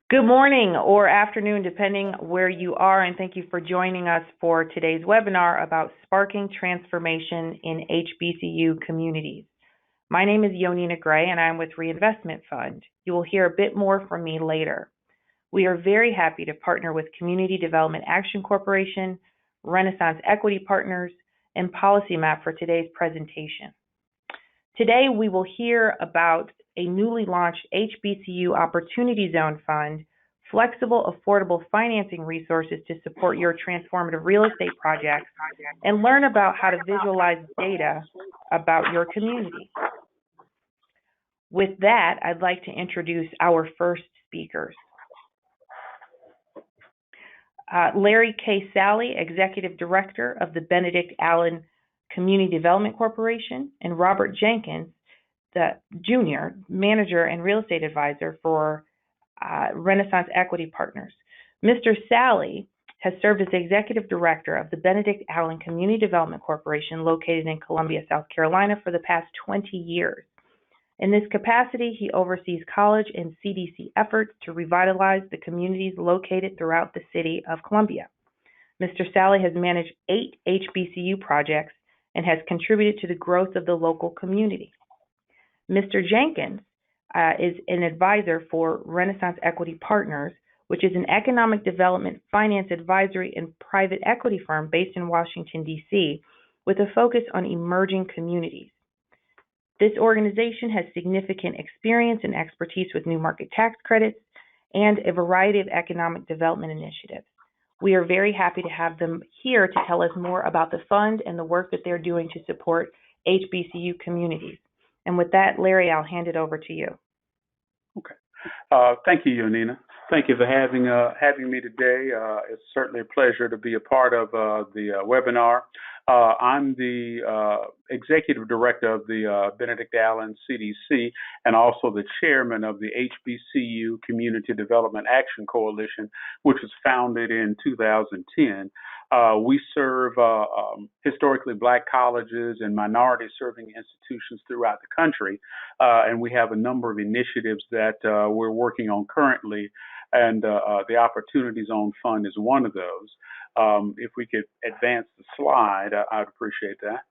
Good morning or afternoon, depending where you are, and thank you for joining us for today's webinar about sparking transformation in HBCU communities. My name is Yonina Gray, and I'm with Reinvestment Fund. You will hear a bit more from me later. We are very happy to partner with Community Development Action Corporation, Renaissance Equity Partners, and PolicyMap for today's presentation. Today, we will hear about a newly launched HBCU Opportunity Zone Fund, flexible, affordable financing resources to support your transformative real estate projects, and learn about how to visualize data about your community. With that, I'd like to introduce our first speakers. Larry K. Sally, Executive Director of the Benedict Allen Community Development Corporation, and Robert Jenkins, the Jr., Manager and Real Estate Advisor for Renaissance Equity Partners. Mr. Sally has served as Executive Director of the Benedict Allen Community Development Corporation located in Columbia, South Carolina for the past 20 years. In this capacity, he oversees college and CDC efforts to revitalize the communities located throughout the city of Columbia. Mr. Sally has managed 8 HBCU projects and has contributed to the growth of the local community. Mr. Jenkins is an advisor for Renaissance Equity Partners, which is an economic development, finance advisory, and private equity firm based in Washington, D.C., with a focus on emerging communities. This organization has significant experience and expertise with new market tax credits and a variety of economic development initiatives. We are very happy to have them here to tell us more about the fund and the work that they're doing to support HBCU communities. And with that, Larry, I'll hand it over to you. Okay. Thank you, Yonina. Thank you for having me today. It's certainly a pleasure to be a part of the webinar. I'm the Executive Director of the Benedict Allen CDC and also the Chairman of the HBCU Community Development Action Coalition, which was founded in 2010. We serve historically Black colleges and minority-serving institutions throughout the country, and we have a number of initiatives that we're working on currently, and the Opportunity Zone Fund is one of those. If we could advance the slide, I'd appreciate that.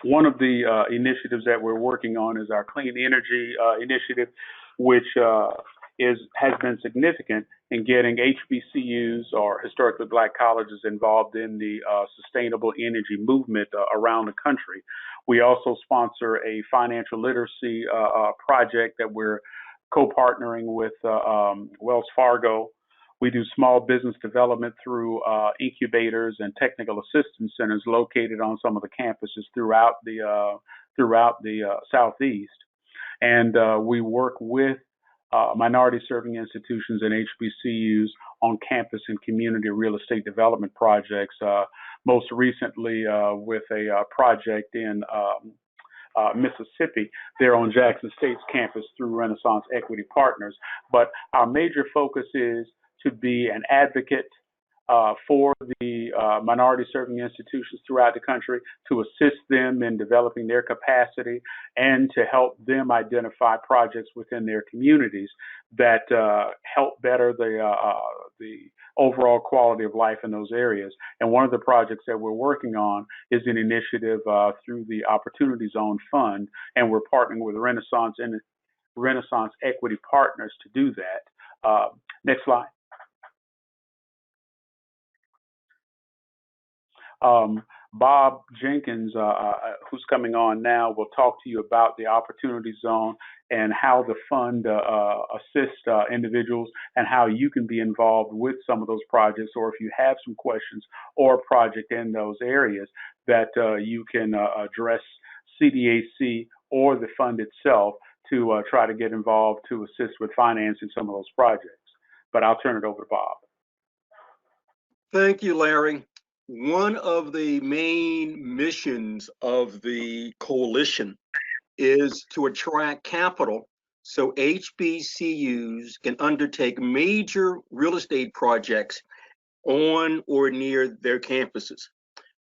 One of the initiatives that we're working on is our Clean Energy Initiative, which has been significant in getting HBCUs or historically Black colleges involved in the sustainable energy movement around the country. We also sponsor a financial literacy project that we're co-partnering with Wells Fargo. We do small business development through incubators and technical assistance centers located on some of the campuses throughout the Southeast. And we work with minority-serving institutions and HBCUs on campus and community real estate development projects, most recently with a project in Mississippi, there on Jackson State's campus through Renaissance Equity Partners. But our major focus is to be an advocate for the minority-serving institutions throughout the country, to assist them in developing their capacity, and to help them identify projects within their communities that help better the overall quality of life in those areas. And one of the projects that we're working on is an initiative through the Opportunity Zone Fund, and we're partnering with Renaissance Equity Partners to do that. Next slide. Bob Jenkins, who's coming on now, will talk to you about the Opportunity Zone and how the fund assists individuals and how you can be involved with some of those projects, or if you have some questions or a project in those areas that you can address CDAC or the fund itself to try to get involved to assist with financing some of those projects. But I'll turn it over to Bob. Thank you, Larry. One of the main missions of the coalition is to attract capital so HBCUs can undertake major real estate projects on or near their campuses.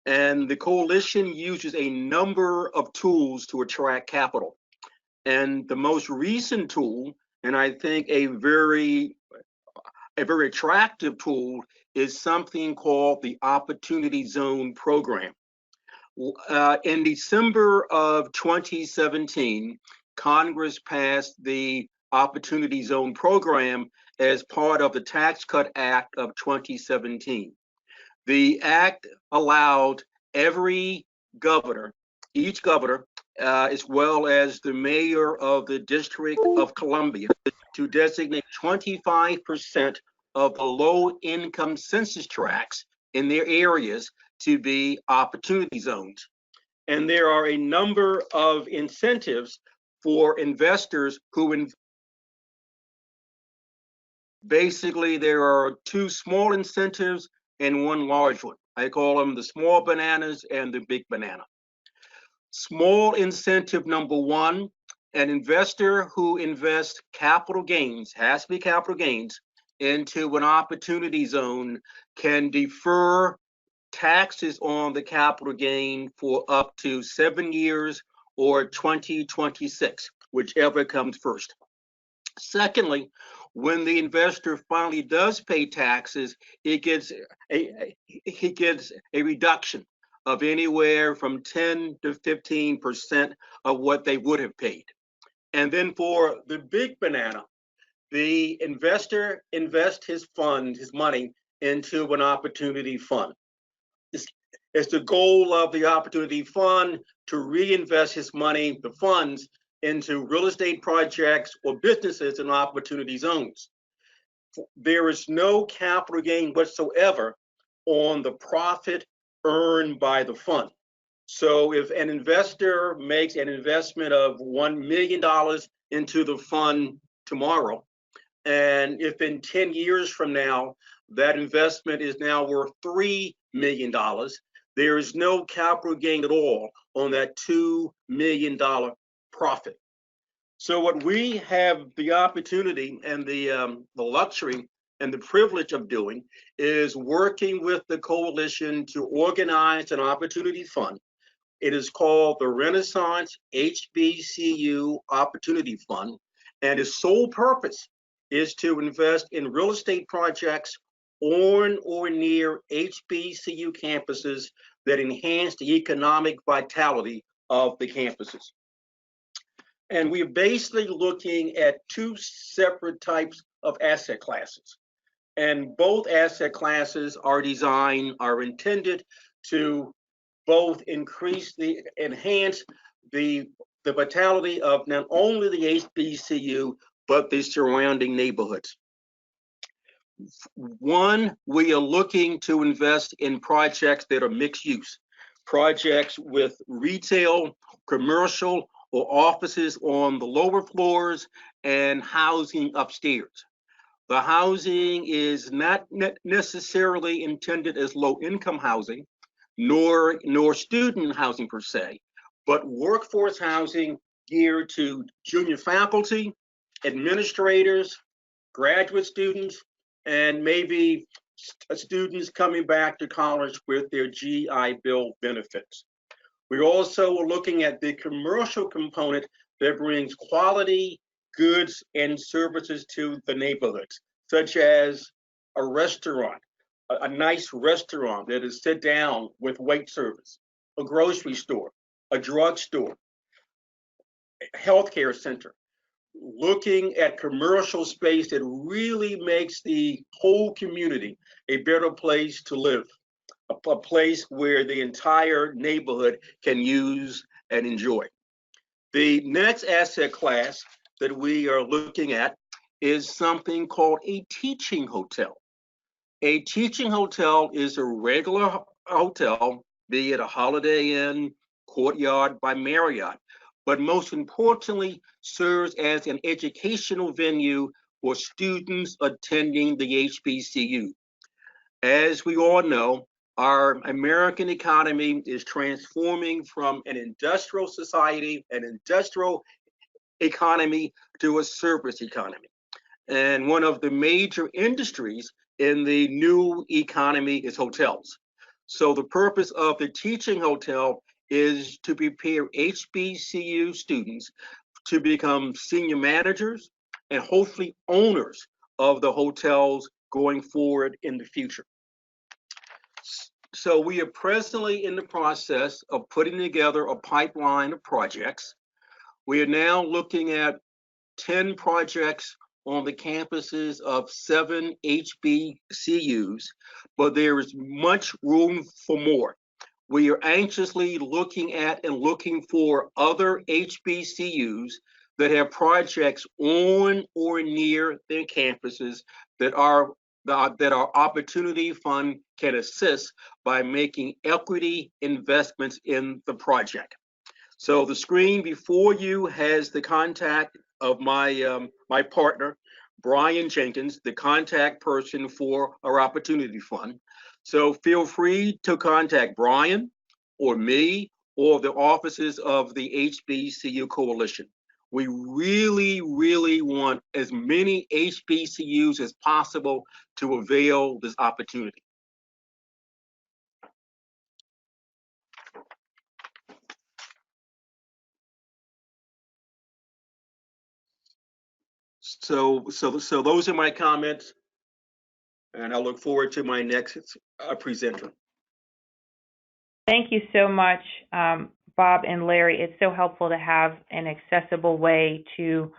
And the coalition uses a number of tools to attract capital. And the most recent tool And I think a very attractive tool is something called the Opportunity Zone Program. In December of 2017, Congress passed the Opportunity Zone Program as part of the Tax Cut Act of 2017. The act allowed every governor, each governor, as well as the mayor of the District of Columbia, to designate 25% of the low-income census tracts in their areas to be opportunity zones. And there are a number of incentives for investors who basically there are two small incentives and one large one. I call them the small bananas and the big banana. Small incentive number one, an investor who invests capital gains, has to be capital gains, into an opportunity zone can defer taxes on the capital gain for up to 7 years or 2026, whichever comes first. Secondly, when the investor finally does pay taxes, he gets a reduction of anywhere from 10 to 15% of what they would have paid. And then for the big banana, the investor invests his money into an opportunity fund. It's the goal of the opportunity fund to reinvest his money, the funds, into real estate projects or businesses in opportunity zones. There is no capital gain whatsoever on the profit earned by the fund. So if an investor makes an investment of $1 million into the fund tomorrow, and if in 10 years from now, that investment is now worth $3 million, there is no capital gain at all on that $2 million profit. So what we have the opportunity and the luxury and the privilege of doing is working with the coalition to organize an opportunity fund. It is called the Renaissance HBCU Opportunity Fund, and its sole purpose is to invest in real estate projects on or near HBCU campuses that enhance the economic vitality of the campuses. And we're basically looking at two separate types of asset classes. And both asset classes are intended to both enhance the vitality of not only the HBCU, but the surrounding neighborhoods. One, we are looking to invest in projects that are mixed use, projects with retail, commercial, or offices on the lower floors and housing upstairs. The housing is not necessarily intended as low-income housing, nor student housing per se, but workforce housing geared to junior faculty, administrators, graduate students, and maybe students coming back to college with their GI Bill benefits. We also are looking at the commercial component that brings quality goods and services to the neighborhoods, such as a restaurant, a nice restaurant that is sit down with wait service, a grocery store, a drugstore, a healthcare center. Looking at commercial space that really makes the whole community a better place to live, a place where the entire neighborhood can use and enjoy. The next asset class that we are looking at is something called a teaching hotel. A teaching hotel is a regular hotel, be it a Holiday Inn, Courtyard by Marriott, but most importantly serves as an educational venue for students attending the HBCU. As we all know, our American economy is transforming from an industrial society, an industrial economy, to a service economy. And one of the major industries in the new economy is hotels. So the purpose of the teaching hotel is to prepare HBCU students to become senior managers and hopefully owners of the hotels going forward in the future. So we are presently in the process of putting together a pipeline of projects. We are now looking at 10 projects on the campuses of 7 HBCUs, but there is much room for more. We are anxiously looking at and looking for other HBCUs that have projects on or near their campuses that our Opportunity Fund can assist by making equity investments in the project. So the screen before you has the contact of my partner, Brian Jenkins, the contact person for our Opportunity Fund. So feel free to contact Brian or me or the offices of the HBCU Coalition. We really, really want as many HBCUs as possible to avail this opportunity. So those are my comments, and I look forward to my next presenter. Thank you so much, Bob and Larry. It's so helpful to have an accessible way to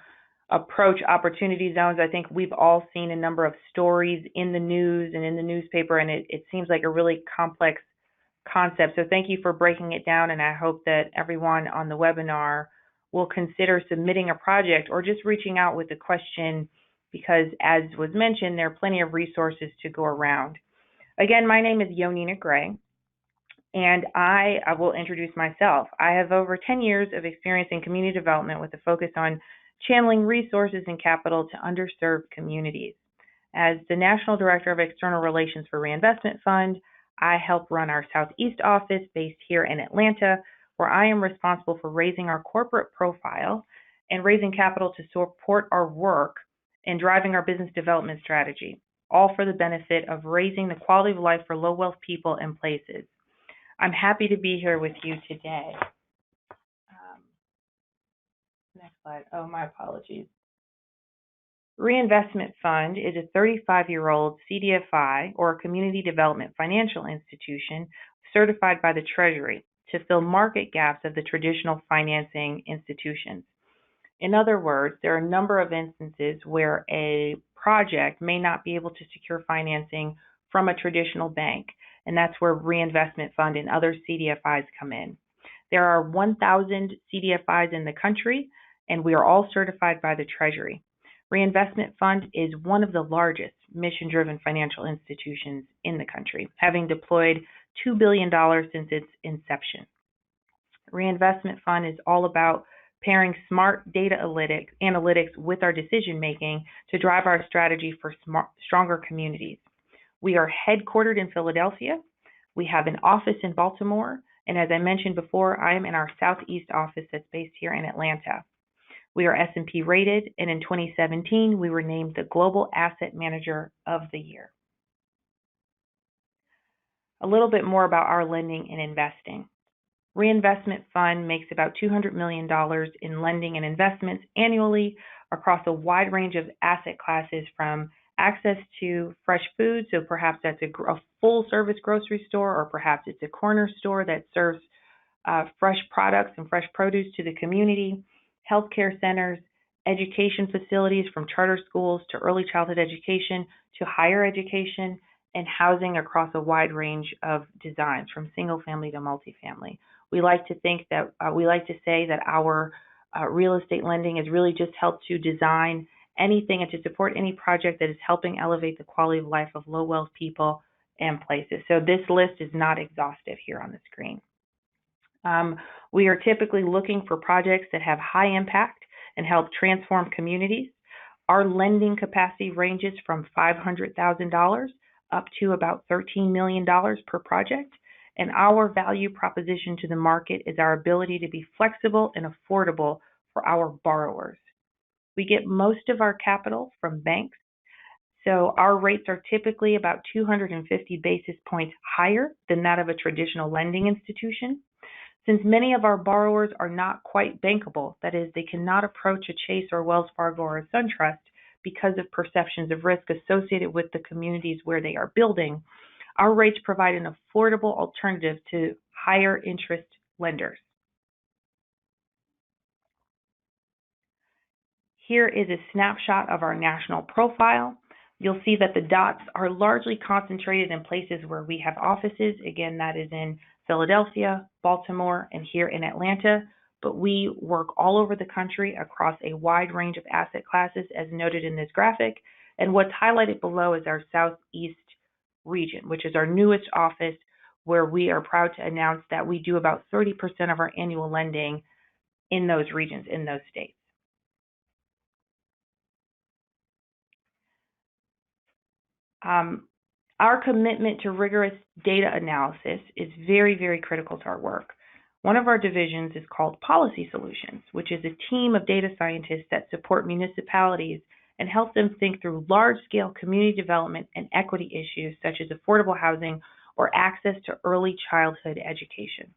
approach opportunity zones. I think we've all seen a number of stories in the news and in the newspaper, and it seems like a really complex concept. So thank you for breaking it down, and I hope that everyone on the webinar will consider submitting a project or just reaching out with a question, because as was mentioned, there are plenty of resources to go around. Again, my name is Yonina Gray, and I will introduce myself. I have over 10 years of experience in community development with a focus on channeling resources and capital to underserved communities. As the National Director of External Relations for Reinvestment Fund, I help run our Southeast office based here in Atlanta, where I am responsible for raising our corporate profile and raising capital to support our work and driving our business development strategy, all for the benefit of raising the quality of life for low-wealth people and places. I'm happy to be here with you today. Next slide. Oh, my apologies. Reinvestment Fund is a 35-year-old CDFI, or a community development financial institution, certified by the Treasury to fill market gaps of the traditional financing institutions. In other words, there are a number of instances where a project may not be able to secure financing from a traditional bank, and that's where Reinvestment Fund and other CDFIs come in. There are 1,000 CDFIs in the country, and we are all certified by the Treasury. Reinvestment Fund is one of the largest mission-driven financial institutions in the country, having deployed $2 billion since its inception. Reinvestment Fund is all about pairing smart data analytics with our decision-making to drive our strategy for stronger communities. We are headquartered in Philadelphia. We have an office in Baltimore. And as I mentioned before, I am in our Southeast office that's based here in Atlanta. We are S&P rated, and in 2017, we were named the Global Asset Manager of the Year. A little bit more about our lending and investing. Reinvestment Fund makes about $200 million in lending and investments annually across a wide range of asset classes, from access to fresh food, so perhaps that's a full-service grocery store, or perhaps it's a corner store that serves fresh products and fresh produce to the community, healthcare centers, education facilities from charter schools to early childhood education to higher education, and housing across a wide range of designs from single family to multifamily. We like to say that our real estate lending has really just helped to design anything and to support any project that is helping elevate the quality of life of low wealth people and places. So this list is not exhaustive here on the screen. We are typically looking for projects that have high impact and help transform communities. Our lending capacity ranges from $500,000 up to about $13 million per project. And our value proposition to the market is our ability to be flexible and affordable for our borrowers. We get most of our capital from banks, so our rates are typically about 250 basis points higher than that of a traditional lending institution. Since many of our borrowers are not quite bankable, that is, they cannot approach a Chase or Wells Fargo or a SunTrust because of perceptions of risk associated with the communities where they are building, our rates provide an affordable alternative to higher interest lenders. Here is a snapshot of our national profile. You'll see that the dots are largely concentrated in places where we have offices. Again, that is in Philadelphia, Baltimore, and here in Atlanta. But we work all over the country across a wide range of asset classes, as noted in this graphic. And what's highlighted below is our Southeast region, which is our newest office, where we are proud to announce that we do about 30% of our annual lending in those regions, in those states. Our commitment to rigorous data analysis is very, very critical to our work. One of our divisions is called Policy Solutions, which is a team of data scientists that support municipalities and help them think through large-scale community development and equity issues such as affordable housing or access to early childhood education.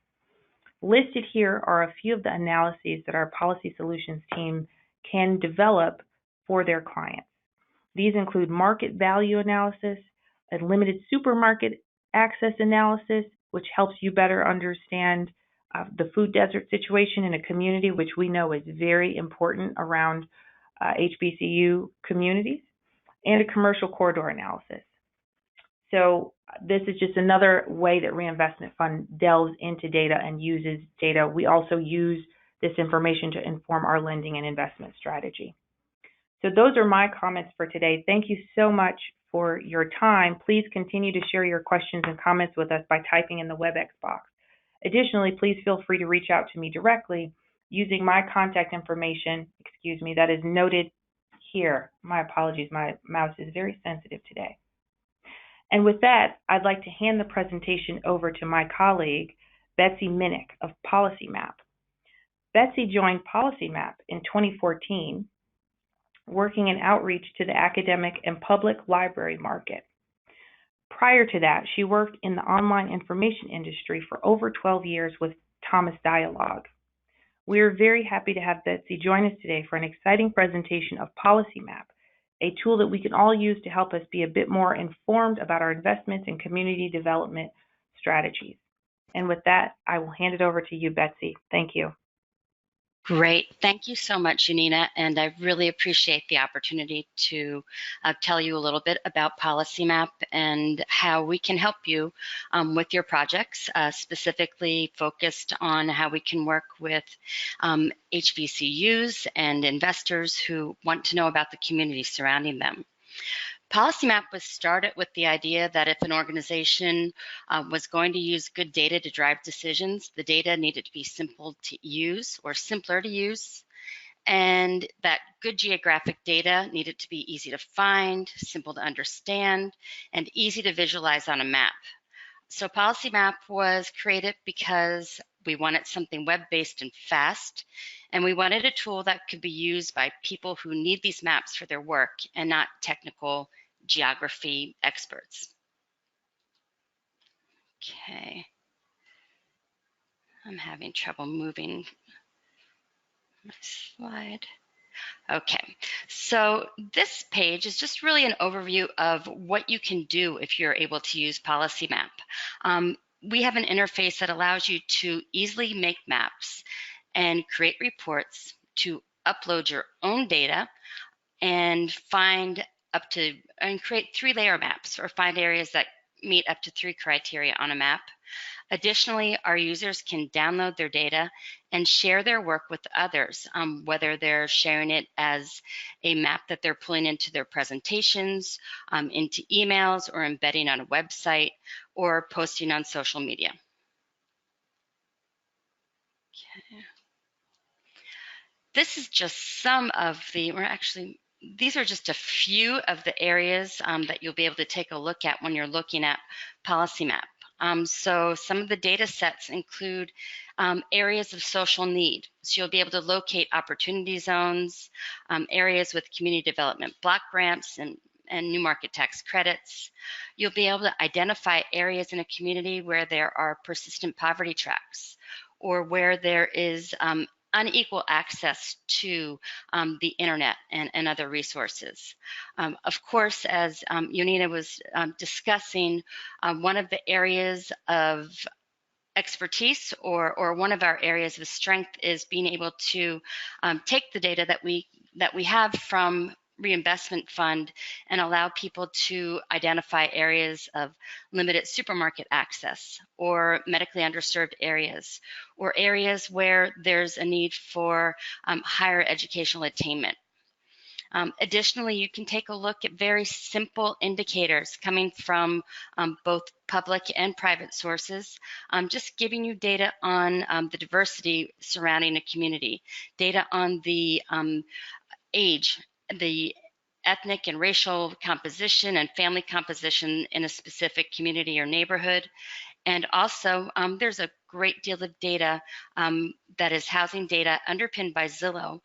Listed here are a few of the analyses that our Policy Solutions team can develop for their clients. These include market value analysis, a limited supermarket access analysis, which helps you better understand the food desert situation in a community, which we know is very important around HBCU communities, and a commercial corridor analysis. So this is just another way that Reinvestment Fund delves into data and uses data. We also use this information to inform our lending and investment strategy. So those are my comments for today. Thank you so much for your time. Please continue to share your questions and comments with us by typing in the WebEx box. Additionally, please feel free to reach out to me directly using my contact information, that is noted here. My apologies, my mouse is very sensitive today. And with that, I'd like to hand the presentation over to my colleague, Betsy Minnick of PolicyMap. Betsy joined PolicyMap in 2014, working in outreach to the academic and public library market. Prior to that, she worked in the online information industry for over 12 years with Thomas Dialogue. We are very happy to have Betsy join us today for an exciting presentation of PolicyMap, a tool that we can all use to help us be a bit more informed about our investments and community development strategies. And with that, I will hand it over to you, Betsy. Thank you. Great. Thank you so much, Janina, and I really appreciate the opportunity to tell you a little bit about PolicyMap and how we can help you with your projects, specifically focused on how we can work with HBCUs and investors who want to know about the community surrounding them. PolicyMap was started with the idea that if an organization was going to use good data to drive decisions, the data needed to be simple to use or simpler to use, and that good geographic data needed to be easy to find, simple to understand, and easy to visualize on a map. So PolicyMap was created because we wanted something web-based and fast, and we wanted a tool that could be used by people who need these maps for their work and not technical geography experts. Okay. I'm having trouble moving my slide. Okay, so this page is just really an overview of what you can do if you're able to use PolicyMap. We have an interface that allows you to easily make maps and create reports, to upload your own data and create 3-layer maps or find areas that meet up to 3 criteria on a map. Additionally, our users can download their data and share their work with others, whether they're sharing it as a map that they're pulling into their presentations, into emails, or embedding on a website, or posting on social media. Okay. This is just some of the, these are just a few of the areas that you'll be able to take a look at when you're looking at PolicyMap. So some of the data sets include areas of social need. So you'll be able to locate opportunity zones, areas with community development block grants and new market tax credits. You'll be able to identify areas in a community where there are persistent poverty tracks, or where there is unequal access to the internet and other resources. Of course, as Yonina was discussing, one of the areas of expertise or one of our areas of strength is being able to take the data that we have from Reinvestment Fund and allow people to identify areas of limited supermarket access or medically underserved areas or areas where there's a need for higher educational attainment. Additionally, you can take a look at very simple indicators coming from both public and private sources, just giving you data on the diversity surrounding a community, data on the age, the ethnic and racial composition and family composition in a specific community or neighborhood. And also, there's a great deal of data that is housing data underpinned by Zillow,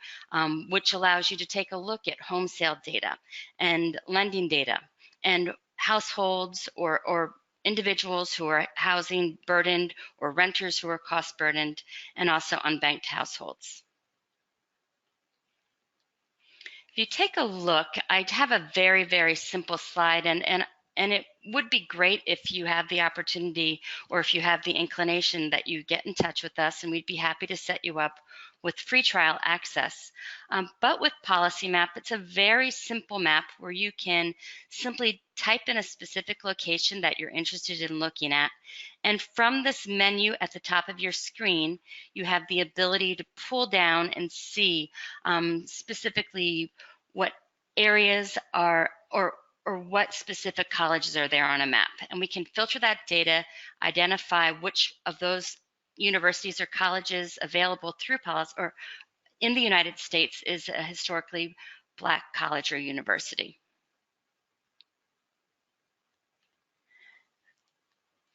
which allows you to take a look at home sale data and lending data and households or individuals who are housing burdened or renters who are cost burdened, and also unbanked households. If you take a look, I have a very, very simple slide, and it would be great if you have the opportunity or if you have the inclination that you get in touch with us, and we'd be happy to set you up with free trial access. But with PolicyMap, it's a very simple map where you can simply type in a specific location that you're interested in looking at. And from this menu at the top of your screen, you have the ability to pull down and see specifically what areas are or what specific colleges are there on a map. And we can filter that data, identify which of those universities or colleges available through policy or in the United States is a historically Black college or university.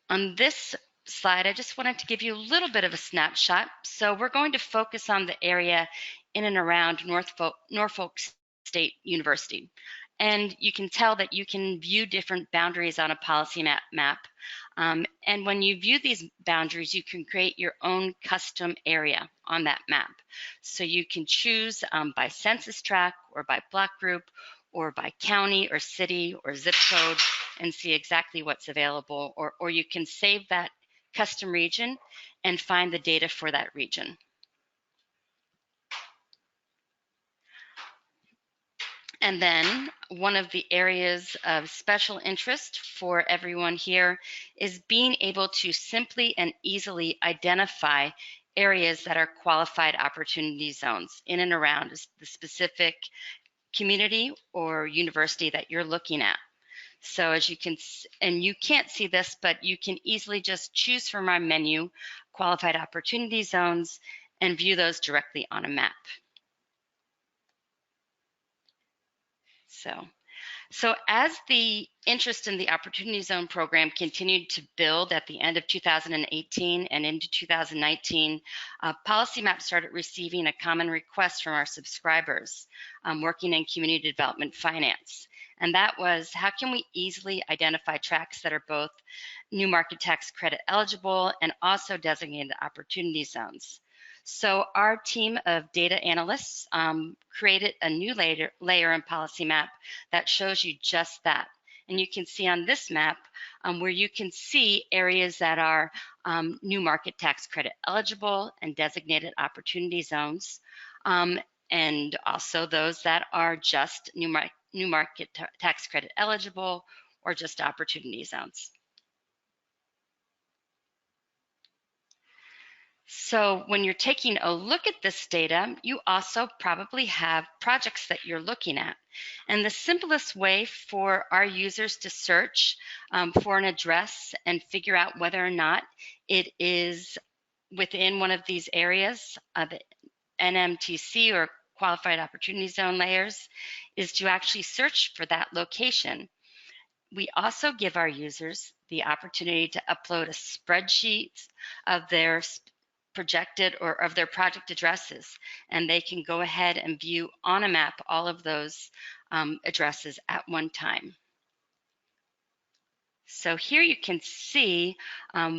On this slide, I just wanted to give you a little bit of a snapshot. So we're going to focus on the area in and around Norfolk State University. And you can tell that you can view different boundaries on a PolicyMap map. And when you view these boundaries, you can create your own custom area on that map. So you can choose by census tract or by block group or by county or city or zip code and see exactly what's available. Or you can save that custom region and find the data for that region. And then one of the areas of special interest for everyone here is being able to simply and easily identify areas that are qualified opportunity zones in and around the specific community or university that you're looking at. So as you can, and you can't see this, but you can easily just choose from our menu, qualified opportunity zones, and view those directly on a map. So as the interest in the Opportunity Zone program continued to build at the end of 2018 and into 2019, PolicyMap started receiving a common request from our subscribers working in community development finance. And that was, how can we easily identify tracts that are both new market tax credit eligible and also designated opportunity zones? So our team of data analysts created a new layer in PolicyMap that shows you just that. And you can see on this map where you can see areas that are new market tax credit eligible and designated opportunity zones, and also those that are just new market tax credit eligible or just opportunity zones. So when you're taking a look at this data, you also probably have projects that you're looking at. And the simplest way for our users to search for an address and figure out whether or not it is within one of these areas, the NMTC or Qualified Opportunity Zone layers, is to actually search for that location. We also give our users the opportunity to upload a spreadsheet of their projected or of their project addresses, and they can go ahead and view on a map all of those addresses at one time. So here you can see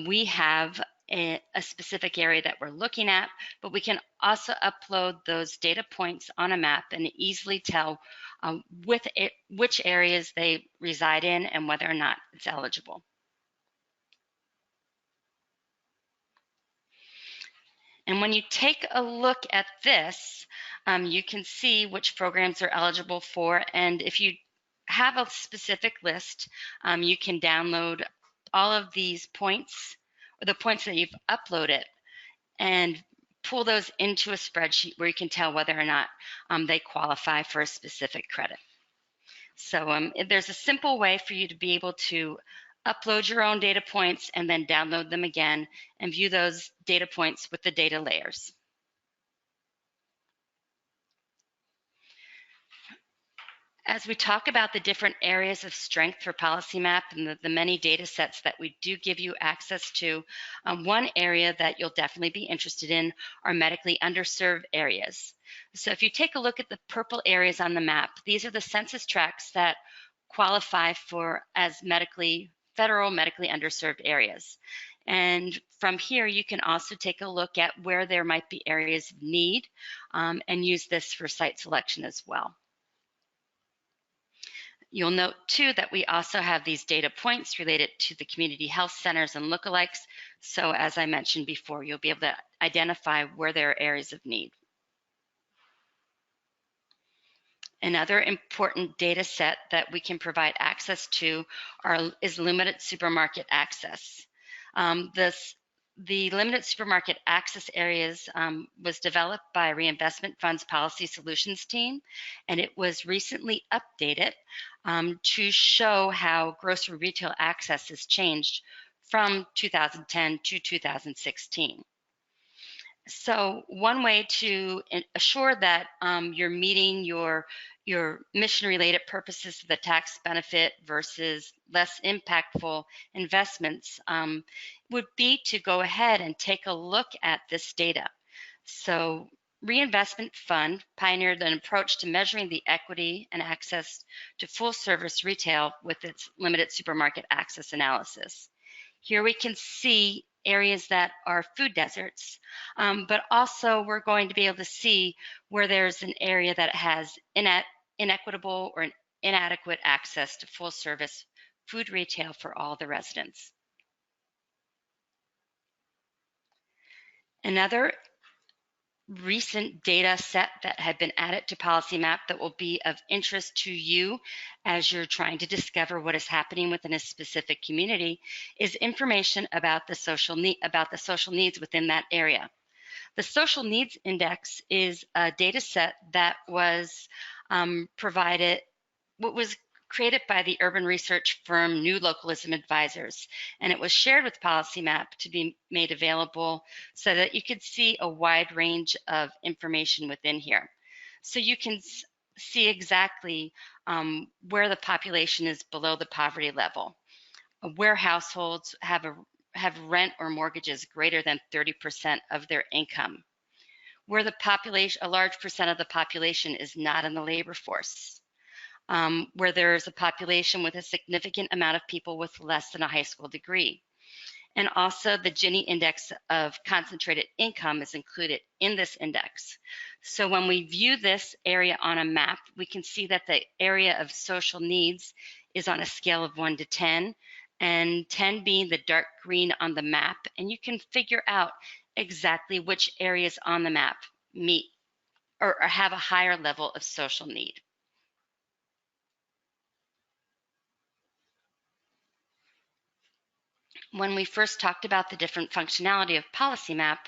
we have a specific area that we're looking at, but we can also upload those data points on a map and easily tell which areas they reside in and whether or not it's eligible. And when you take a look at this, you can see which programs are eligible for. And if you have a specific list, you can download all of these points, or the points that you've uploaded, and pull those into a spreadsheet where you can tell whether or not they qualify for a specific credit. So there's a simple way for you to be able to upload your own data points and then download them again and view those data points with the data layers. As we talk about the different areas of strength for PolicyMap and the many data sets that we do give you access to, one area that you'll definitely be interested in are medically underserved areas. So if you take a look at the purple areas on the map, these are the census tracts that qualify for as federal medically underserved areas. And from here, you can also take a look at where there might be areas of need and use this for site selection as well. You'll note too that we also have these data points related to the community health centers and lookalikes. So as I mentioned before, you'll be able to identify where there are areas of need. Another important data set that we can provide access to is limited supermarket access. The limited supermarket access areas was developed by Reinvestment Fund's Policy Solutions team, and it was recently updated to show how grocery retail access has changed from 2010 to 2016. So one way to assure that you're meeting your mission-related purposes of the tax benefit versus less impactful investments would be to go ahead and take a look at this data. So Reinvestment Fund pioneered an approach to measuring the equity and access to full-service retail with its limited supermarket access analysis. Here we can see areas that are food deserts, but also we're going to be able to see where there's an area that has inequitable or inadequate access to full service food retail for all the residents. Another recent data set that had been added to PolicyMap that will be of interest to you as you're trying to discover what is happening within a specific community is information about the social needs within that area. The Social Needs Index is a data set that was created by the urban research firm New Localism Advisors, and it was shared with PolicyMap to be made available so that you could see a wide range of information within here. So you can see exactly where the population is below the poverty level, where households have rent or mortgages greater than 30% of their income, where a large percent of the population is not in the labor force, where there is a population with a significant amount of people with less than a high school degree. And also the Gini index of concentrated income is included in this index. So when we view this area on a map, we can see that the area of social needs is on a scale of 1 to 10, and 10 being the dark green on the map. And you can figure out exactly which areas on the map meet or have a higher level of social need. When we first talked about the different functionality of PolicyMap,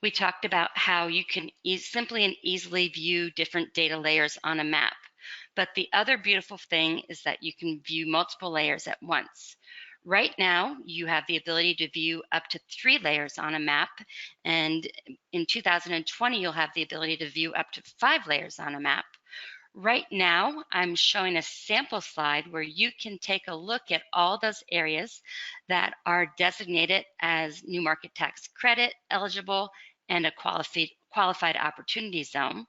we talked about how you can simply and easily view different data layers on a map. But the other beautiful thing is that you can view multiple layers at once. Right now, you have the ability to view up to 3 layers on a map, and in 2020, you'll have the ability to view up to 5 layers on a map. Right now, I'm showing a sample slide where you can take a look at all those areas that are designated as new market tax credit eligible and a qualified opportunity zone.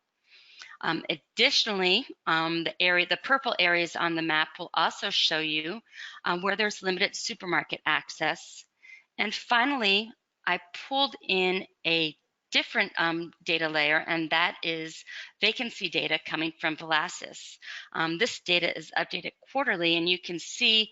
Additionally, the purple areas on the map will also show you where there's limited supermarket access. And finally, I pulled in a different data layer, and that is vacancy data coming from Velasas. This data is updated quarterly, and you can see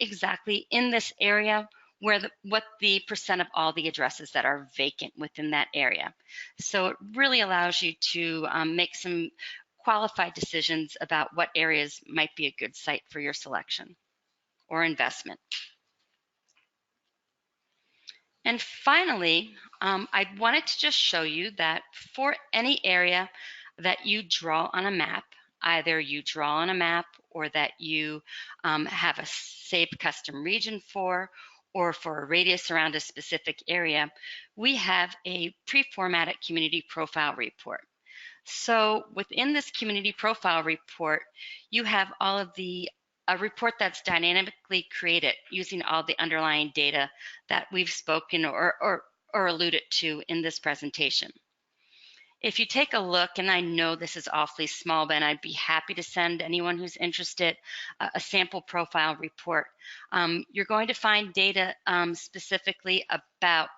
exactly in this area what the percent of all the addresses that are vacant within that area. So it really allows you to make some qualified decisions about what areas might be a good site for your selection or investment. And finally, I wanted to just show you that for any area that you draw on a map, either you draw on a map or that you have a saved custom region for, or for a radius around a specific area, we have a pre-formatted community profile report. So within this community profile report, you have all of a report that's dynamically created using all the underlying data that we've spoken or alluded to in this presentation. If you take a look, and I know this is awfully small, but I'd be happy to send anyone who's interested a sample profile report. You're going to find data specifically about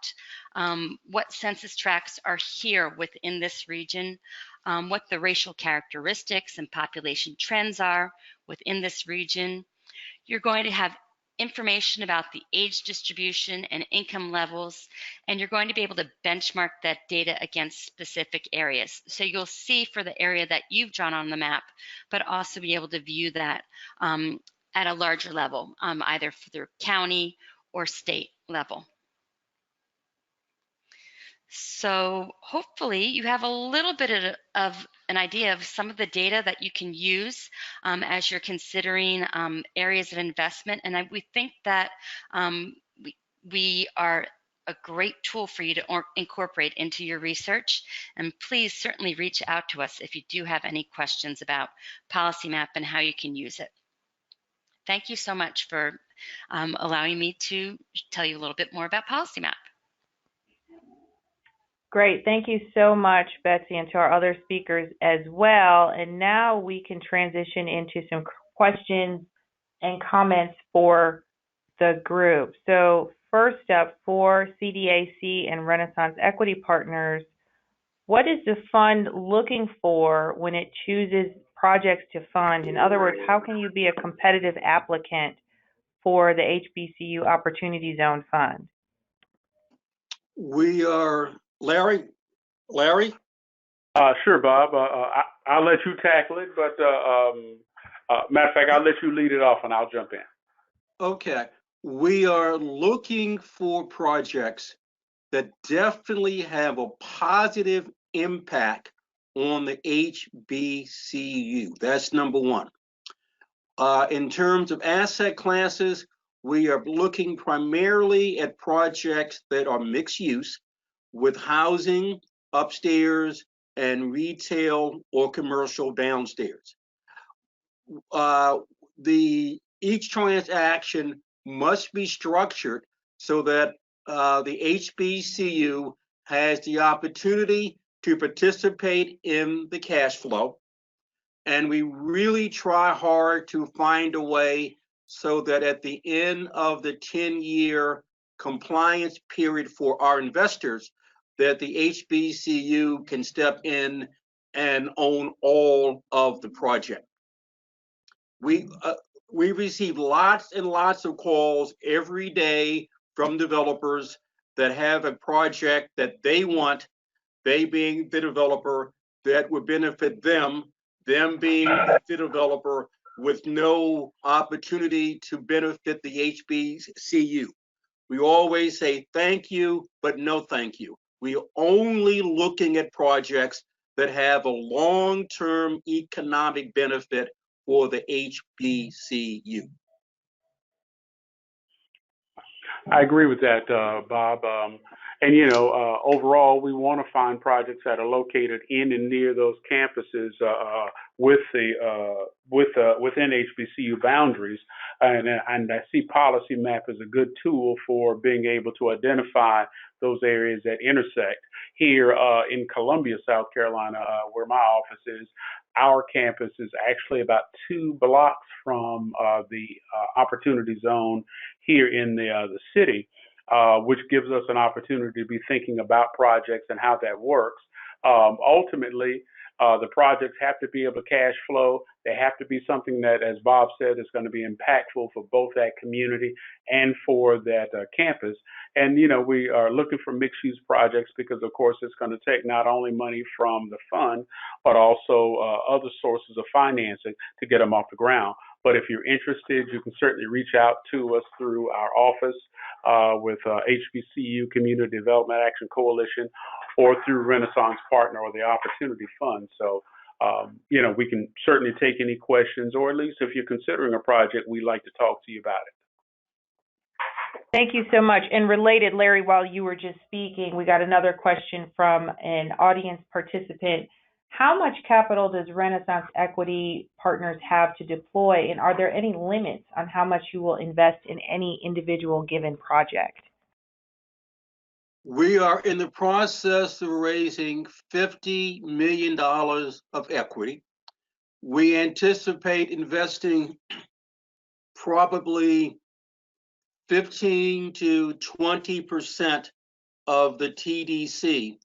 what census tracts are here within this region, what the racial characteristics and population trends are within this region. You're going to have information about the age distribution and income levels, and you're going to be able to benchmark that data against specific areas. So you'll see for the area that you've drawn on the map, but also be able to view that at a larger level, either through county or state level. So hopefully you have a little bit of an idea of some of the data that you can use as you're considering areas of investment. And we think that we are a great tool for you to incorporate into your research. And please certainly reach out to us if you do have any questions about PolicyMap and how you can use it. Thank you so much for allowing me to tell you a little bit more about PolicyMap. Great. Thank you so much, Betsy, and to our other speakers as well. And now we can transition into some questions and comments for the group. So first up, for CDAC and Renaissance Equity Partners, what is the fund looking for when it chooses projects to fund? In other words, how can you be a competitive applicant for the HBCU Opportunity Zone Fund? We are, Larry? Sure, Bob. I'll let you tackle it, but matter of fact, I'll let you lead it off and I'll jump in. Okay. We are looking for projects that definitely have a positive impact on the HBCU. That's number one. In terms of asset classes, we are looking primarily at projects that are mixed use with housing upstairs and retail or commercial downstairs. Each transaction must be structured so that the HBCU has the opportunity to participate in the cash flow. And we really try hard to find a way so that at the end of the 10-year compliance period for our investors, that the HBCU can step in and own all of the project. We receive lots and lots of calls every day from developers that have a project that they want, they being the developer, that would benefit them being the developer with no opportunity to benefit the HBCU. We always say thank you, but no thank you. We are only looking at projects that have a long-term economic benefit for the HBCU. I agree with that, Bob. And overall, we want to find projects that are located in and near those campuses within HBCU boundaries. And I see PolicyMap as a good tool for being able to identify those areas that intersect. Here in Columbia, South Carolina, where my office is, our campus is actually about 2 blocks from the Opportunity Zone here in the city. which gives us an opportunity to be thinking about projects and how that works. Ultimately, the projects have to be able to cash flow. They have to be something that, as Bob said, is going to be impactful for both that community and for that campus. And, you know, we are looking for mixed use projects because, of course, it's going to take not only money from the fund, but also other sources of financing to get them off the ground. But if you're interested, you can certainly reach out to us through our office with HBCU Community Development Action Coalition, or through Renaissance Partner or the Opportunity Fund. So, you know, we can certainly take any questions, or at least if you're considering a project, we'd like to talk to you about it. Thank you so much. And related, Larry, while you were just speaking, we got another question from an audience participant. How much capital does Renaissance Equity Partners have to deploy, and are there any limits on how much you will invest in any individual given project? We are in the process of raising $50 million of equity. We anticipate investing probably 15 to 20% of the TDC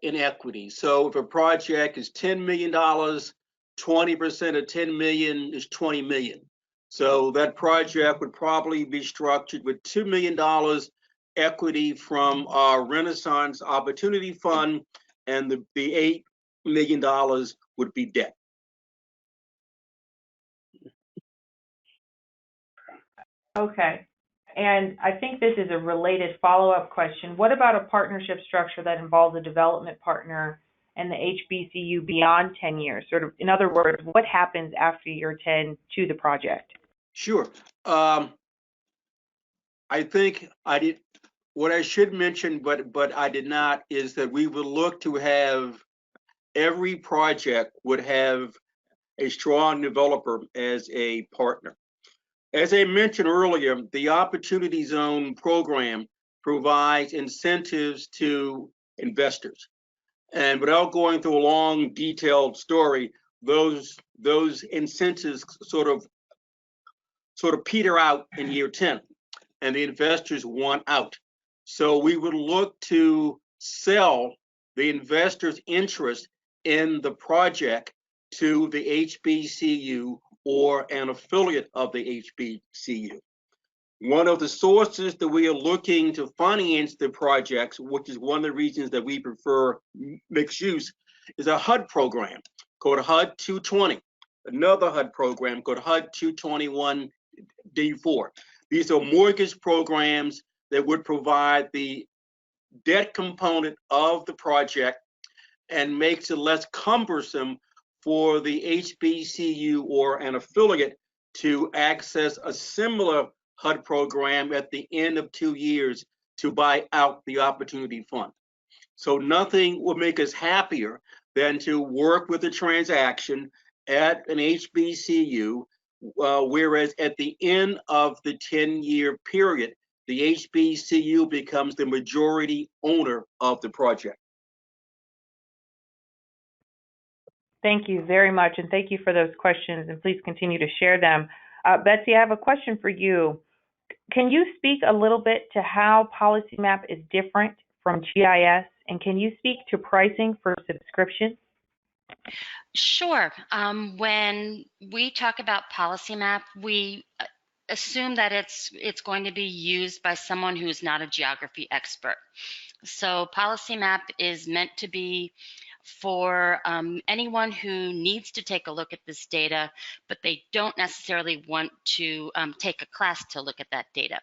in equity. So if a project is $10 million, 20% of 10 million is 20 million. So that project would probably be structured with $2 million equity from our Renaissance Opportunity Fund, and the $8 million would be debt. Okay. And I think this is a related follow-up question. What about a partnership structure that involves a development partner and the HBCU beyond 10 years? Sort of, in other words, what happens after year 10 to the project? Sure. I think what I should mention, but I did not, is that we would look to have every project would have a strong developer as a partner. As I mentioned earlier, the Opportunity Zone program provides incentives to investors. And without going through a long, detailed story, those incentives sort of peter out in year 10, and the investors want out. So we would look to sell the investors' interest in the project to the HBCU or an affiliate of the HBCU. One of the sources that we are looking to finance the projects, which is one of the reasons that we prefer mixed use, is a HUD program called HUD 220, another HUD program called HUD 221D4. These are mortgage programs that would provide the debt component of the project and makes it less cumbersome for the HBCU or an affiliate to access a similar HUD program at the end of 2 years to buy out the Opportunity Fund. So nothing would make us happier than to work with a transaction at an HBCU, whereas at the end of the 10-year period, the HBCU becomes the majority owner of the project. Thank you very much, and thank you for those questions, and please continue to share them. Betsy, I have a question for you. Can you speak a little bit to how PolicyMap is different from GIS, and can you speak to pricing for subscriptions? Sure. When we talk about PolicyMap, we assume that it's going to be used by someone who is not a geography expert. So PolicyMap is meant to be for anyone who needs to take a look at this data, but they don't necessarily want to take a class to look at that data.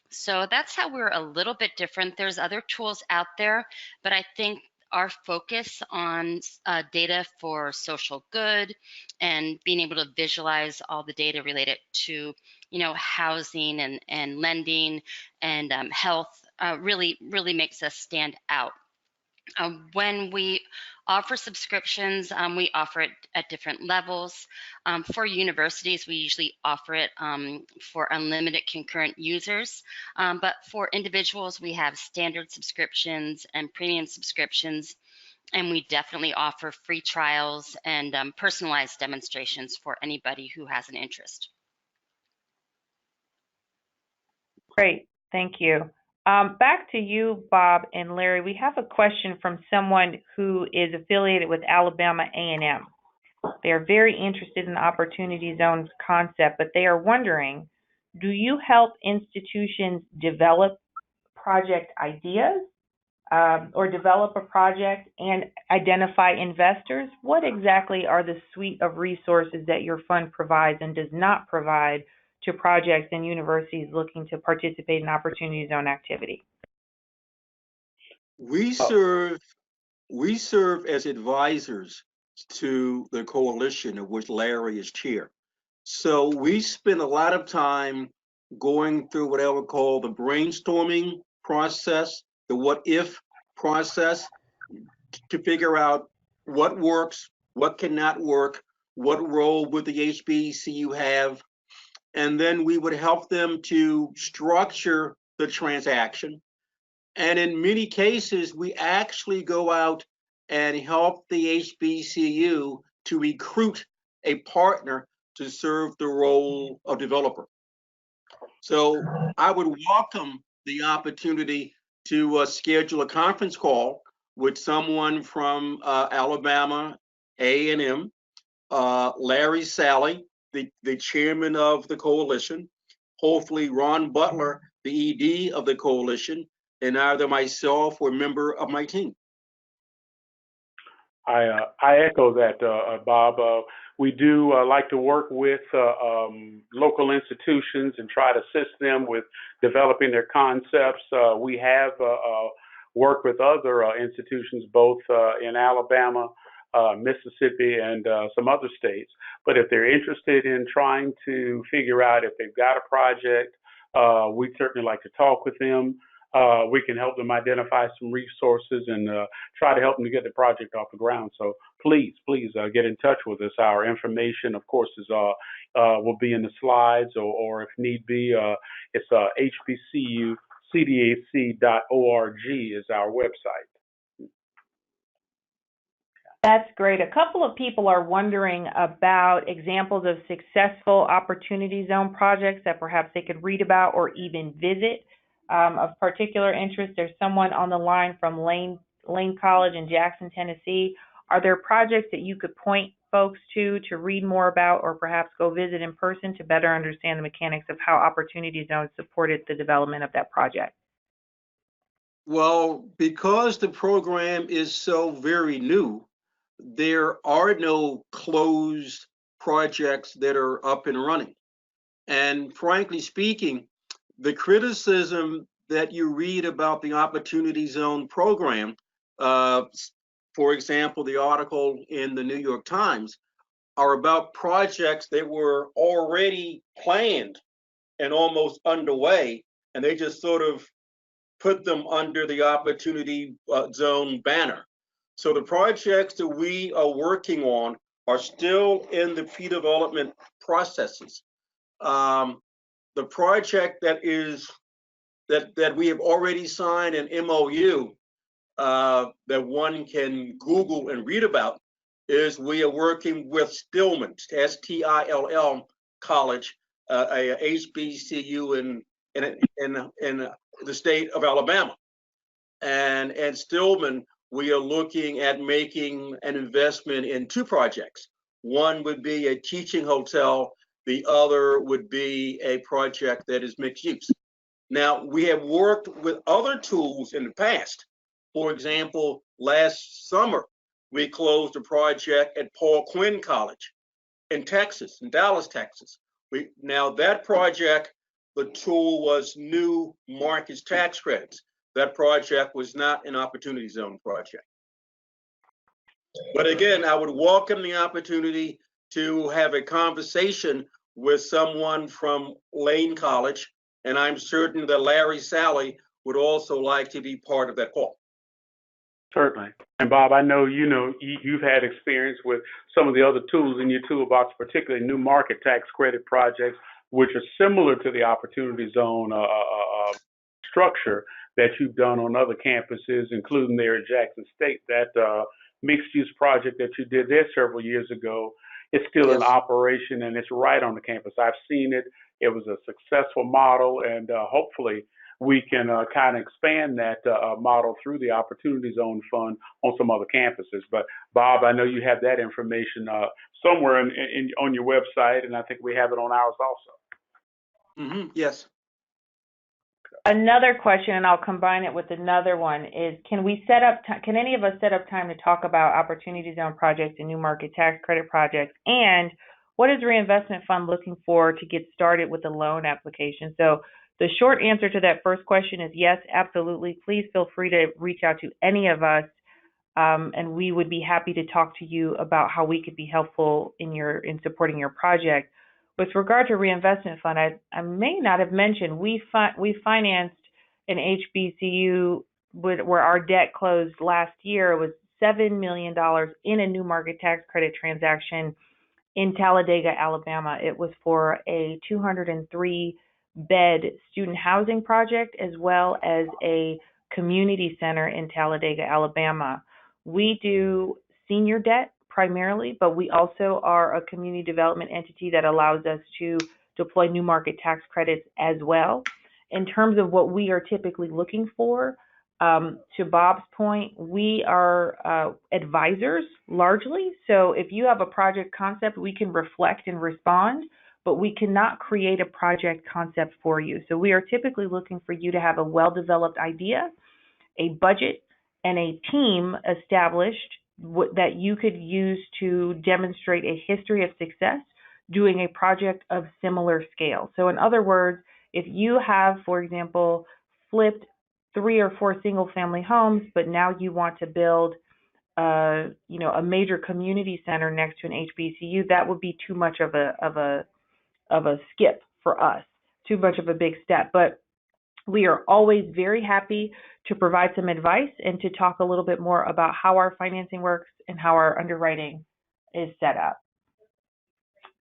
So that's how we're a little bit different. There's other tools out there, but I think our focus on data for social good and being able to visualize all the data related to, housing and lending and health really makes us stand out. When we offer subscriptions, we offer it at different levels. For universities, we usually offer it for unlimited concurrent users. But for individuals, we have standard subscriptions and premium subscriptions. And we definitely offer free trials and personalized demonstrations for anybody who has an interest. Great. Thank you. Back to you, Bob and Larry. We have a question from someone who is affiliated with Alabama A&M. They are very interested in the Opportunity Zones concept, but they are wondering, do you help institutions develop project ideas or develop a project and identify investors? What exactly are the suite of resources that your fund provides and does not provide to projects and universities looking to participate in Opportunity Zone activity? We serve as advisors to the coalition of which Larry is chair. So we spend a lot of time going through what I would call the brainstorming process, the what if process, to figure out what works, what cannot work, what role would the HBCU have, and then we would help them to structure the transaction. And in many cases, we actually go out and help the HBCU to recruit a partner to serve the role of developer. So I would welcome the opportunity to schedule a conference call with someone from Alabama A&M, Larry Sally, the chairman of the coalition, hopefully Ron Butler, the ED of the coalition, and either myself or a member of my team. I echo that, Bob. We do like to work with local institutions and try to assist them with developing their concepts. We have worked with other institutions both in Alabama, Mississippi, and some other states. But if they're interested in trying to figure out if they've got a project, we'd certainly like to talk with them. We can help them identify some resources and try to help them to get the project off the ground. So please get in touch with us. Our information, of course, is will be in the slides, or if need be, it's hbcucdac.org is our website. That's great. A couple of people are wondering about examples of successful Opportunity Zone projects that perhaps they could read about or even visit. Of particular interest, there's someone on the line from Lane College in Jackson, Tennessee. Are there projects that you could point folks to read more about or perhaps go visit in person to better understand the mechanics of how Opportunity Zones supported the development of that project? Well, because the program is so very new, there are no closed projects that are up and running. And frankly speaking, the criticism that you read about the Opportunity Zone program, for example, the article in the New York Times, are about projects that were already planned and almost underway, and they just sort of put them under the Opportunity Zone banner. So the projects that we are working on are still in the pre-development processes. The project that we have already signed an MOU that one can Google and read about is we are working with Stillman, STILL College, a HBCU in the state of Alabama. And at Stillman, we are looking at making an investment in two projects. One would be a teaching hotel. The other would be a project that is mixed use. Now, we have worked with other tools in the past. For example, last summer, we closed a project at Paul Quinn College in Texas, in Dallas, Texas. Now that project, the tool was new markets tax credits. That project was not an Opportunity Zone project. But again, I would welcome the opportunity to have a conversation with someone from Lane College, and I'm certain that Larry Sally would also like to be part of that call. Certainly. And Bob, I know you've had experience with some of the other tools in your toolbox, particularly new market tax credit projects, which are similar to the Opportunity Zone structure that you've done on other campuses, including there in Jackson State. That mixed-use project that you did there several years ago, it's still in operation, and it's right on the campus. I've seen it. It was a successful model, and hopefully we can kind of expand that model through the Opportunity Zone Fund on some other campuses. But Bob, I know you have that information somewhere on your website, and I think we have it on ours also. Yes. Another question, and I'll combine it with another one, is can any of us set up time to talk about Opportunity Zone projects and new market tax credit projects? And what is Reinvestment Fund looking for to get started with the loan application? So the short answer to that first question is yes, absolutely. Please feel free to reach out to any of us, and we would be happy to talk to you about how we could be helpful in supporting your project. With regard to Reinvestment Fund, I may not have mentioned we financed an HBCU where our debt closed last year. It was $7 million in a new market tax credit transaction in Talladega, Alabama. It was for a 203-bed student housing project as well as a community center in Talladega, Alabama. We do senior debt primarily, but we also are a community development entity that allows us to deploy new market tax credits as well. In terms of what we are typically looking for, to Bob's point, we are advisors largely. So if you have a project concept, we can reflect and respond, but we cannot create a project concept for you. So we are typically looking for you to have a well-developed idea, a budget, and a team established that you could use to demonstrate a history of success doing a project of similar scale. So in other words, if you have, for example, flipped 3 or 4 single-family homes, but now you want to build, a major community center next to an HBCU, that would be too much of a skip for us, too much of a big step. But we are always very happy to provide some advice and to talk a little bit more about how our financing works and how our underwriting is set up.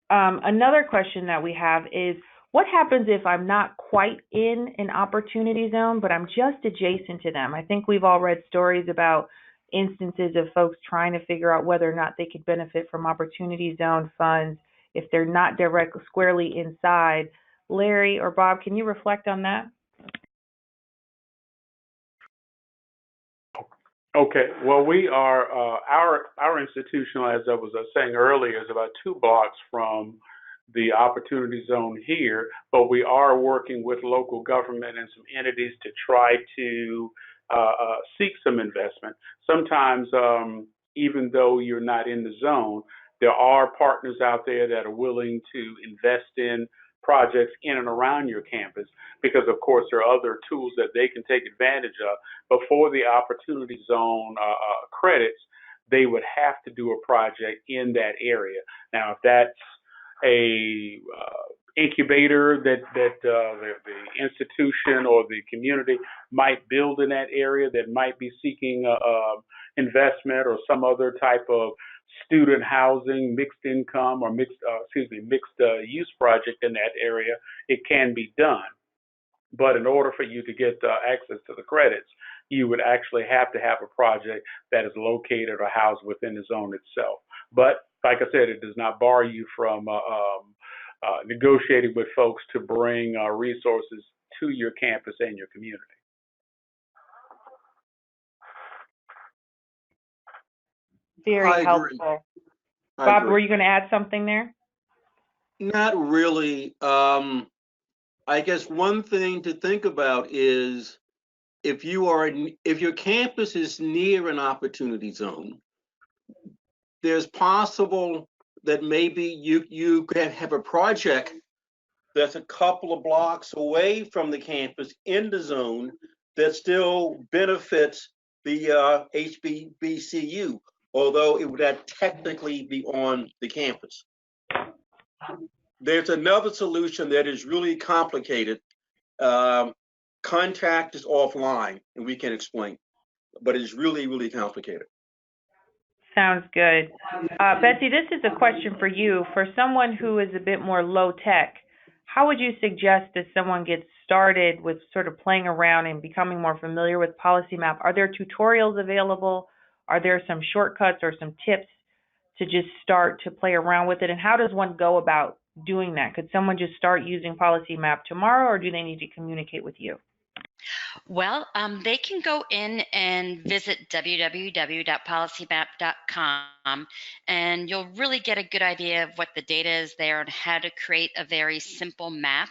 Another question that we have is, what happens if I'm not quite in an opportunity zone, but I'm just adjacent to them? I think we've all read stories about instances of folks trying to figure out whether or not they could benefit from opportunity zone funds if they're not squarely inside. Larry or Bob, can you reflect on that? Okay. Well, we are our institution, as I was saying earlier, is about 2 blocks from the Opportunity Zone here, but we are working with local government and some entities to try to seek some investment. Sometimes, even though you're not in the zone, there are partners out there that are willing to invest in projects in and around your campus because, of course, there are other tools that they can take advantage of. But for the Opportunity Zone credits, they would have to do a project in that area. Now, if that's a incubator that the institution or the community might build in that area that might be seeking investment or some other type of student housing, mixed income, or mixed use project in that area, it can be done. But in order for you to get access to the credits, you would actually have to have a project that is located or housed within the zone itself. But like I said, it does not bar you from negotiating with folks to bring resources to your campus and your community. Very helpful. Bob, were you going to add something there? Not really. I guess one thing to think about is if your campus is near an opportunity zone, there's possible that maybe you could have a project that's a couple of blocks away from the campus in the zone that still benefits the HBCU, although it would not technically be on the campus. There's another solution that is really complicated. Contact is offline, and we can explain, but it's really, really complicated. Sounds good. Betsy, this is a question for you. For someone who is a bit more low tech, how would you suggest that someone gets started with sort of playing around and becoming more familiar with PolicyMap? Are there tutorials available? Are there some shortcuts or some tips to just start to play around with it? And how does one go about doing that? Could someone just start using PolicyMap tomorrow, or do they need to communicate with you? Well, they can go in and visit www.policymap.com, and you'll really get a good idea of what the data is there and how to create a very simple map.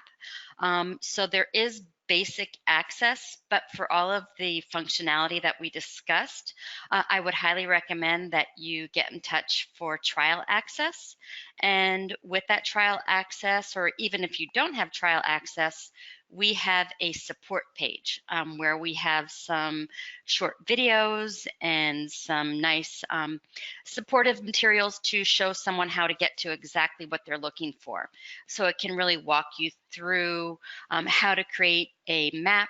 So there is basic access, but for all of the functionality that we discussed, I would highly recommend that you get in touch for trial access. And with that trial access, or even if you don't have trial access, we have a support page where we have some short videos and some nice supportive materials to show someone how to get to exactly what they're looking for. So it can really walk you through how to create a map,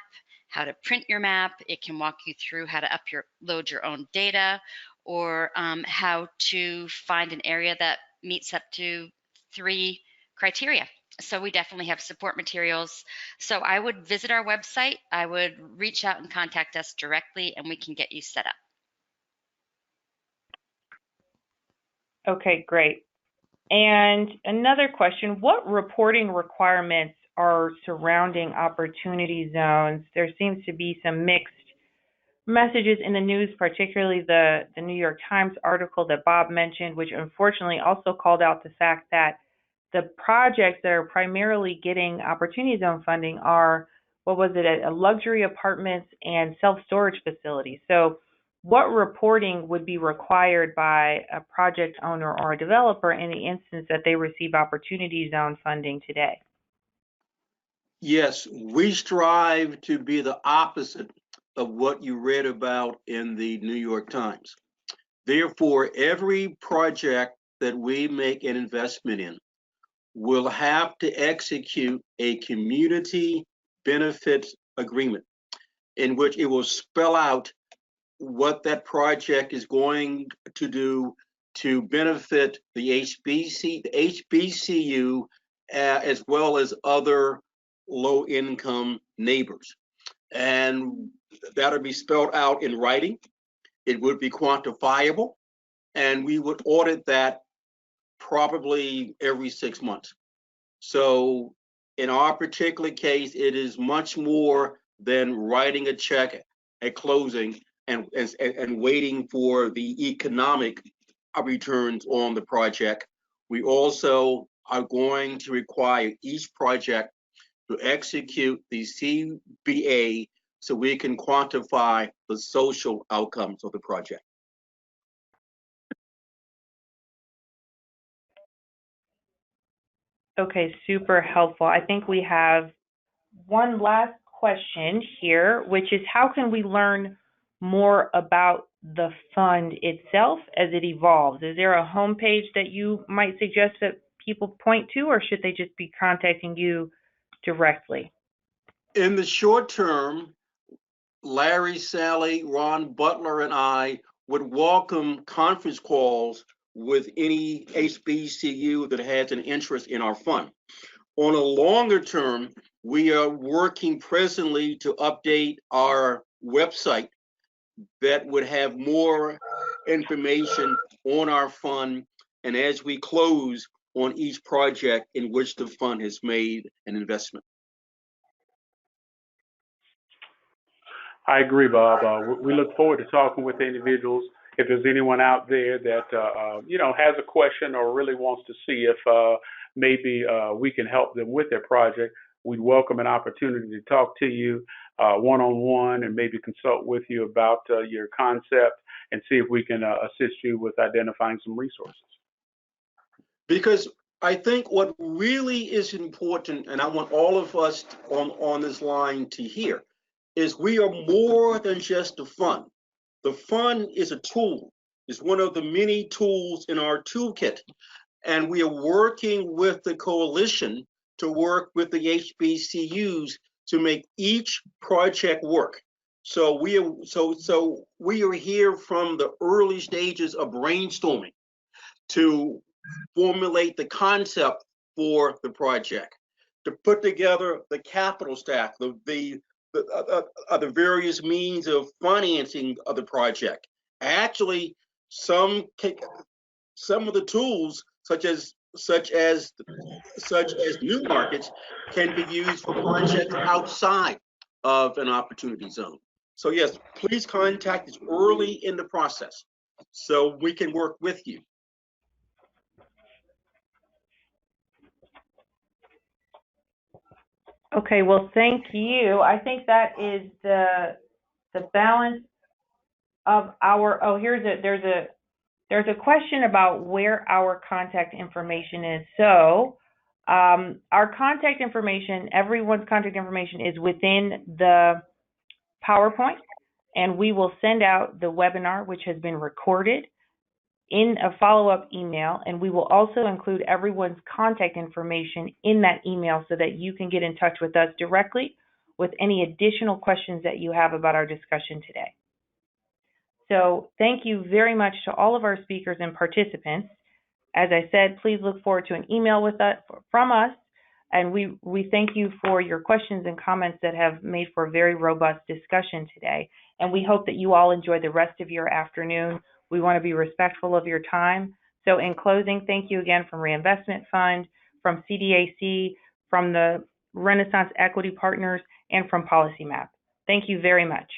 how to print your map. It can walk you through how to upload your own data, or how to find an area that meets up to 3 criteria. So we definitely have support materials. So I would visit our website. I would reach out and contact us directly, and we can get you set up. Okay, great. And another question, what reporting requirements are surrounding opportunity zones? There seems to be some mixed messages in the news, particularly the New York Times article that Bob mentioned, which unfortunately also called out the fact that the projects that are primarily getting opportunity zone funding are, what was it, a luxury apartments and self-storage facilities. So what reporting would be required by a project owner or a developer in the instance that they receive opportunity zone funding today? Yes, we strive to be the opposite of what you read about in the New York Times. Therefore, every project that we make an investment in will have to execute a community benefits agreement in which it will spell out what that project is going to do to benefit the HBCU, as well as other low-income neighbors. And that'll be spelled out in writing. It would be quantifiable, and we would audit that probably every 6 months. So in our particular case, it is much more than writing a check at closing and waiting for the economic returns on the project. We also are going to require each project to execute the CBA so we can quantify the social outcomes of the project. Okay, super helpful. I think we have one last question here, which is how can we learn more about the fund itself as it evolves? Is there a homepage that you might suggest that people point to, or should they just be contacting you directly? In the short term, Larry, Sally, Ron Butler, and I would welcome conference calls with any HBCU that has an interest in our fund. On a longer term, we are working presently to update our website that would have more information on our fund and as we close on each project in which the fund has made an investment. I agree, Bob. We look forward to talking with individuals. If there's anyone out there that has a question or really wants to see if maybe we can help them with their project, we'd welcome an opportunity to talk to you one-on-one and maybe consult with you about your concept and see if we can assist you with identifying some resources. Because I think what really is important, and I want all of us on this line to hear, is we are more than just a fund. The fund is a tool. It's one of the many tools in our toolkit. And we are working with the coalition to work with the HBCUs to make each project work. So we are here from the early stages of brainstorming to formulate the concept for the project, to put together the capital stack, the various means of financing of the project. Actually, some of the tools, such as new markets, can be used for projects outside of an opportunity zone. So yes, please contact us early in the process so we can work with you. Okay, well, thank you. I think that is the balance of our, there's a question about where our contact information is. So our contact information, everyone's contact information is within the PowerPoint, and we will send out the webinar, which has been recorded, in a follow-up email, and we will also include everyone's contact information in that email so that you can get in touch with us directly with any additional questions that you have about our discussion today. So thank you very much to all of our speakers and participants. As I said, please look forward to an email from us, and we thank you for your questions and comments that have made for a very robust discussion today. And we hope that you all enjoy the rest of your afternoon. We want to be respectful of your time. So in closing, thank you again from Reinvestment Fund, from CDAC, from the Renaissance Equity Partners, and from PolicyMap. Thank you very much.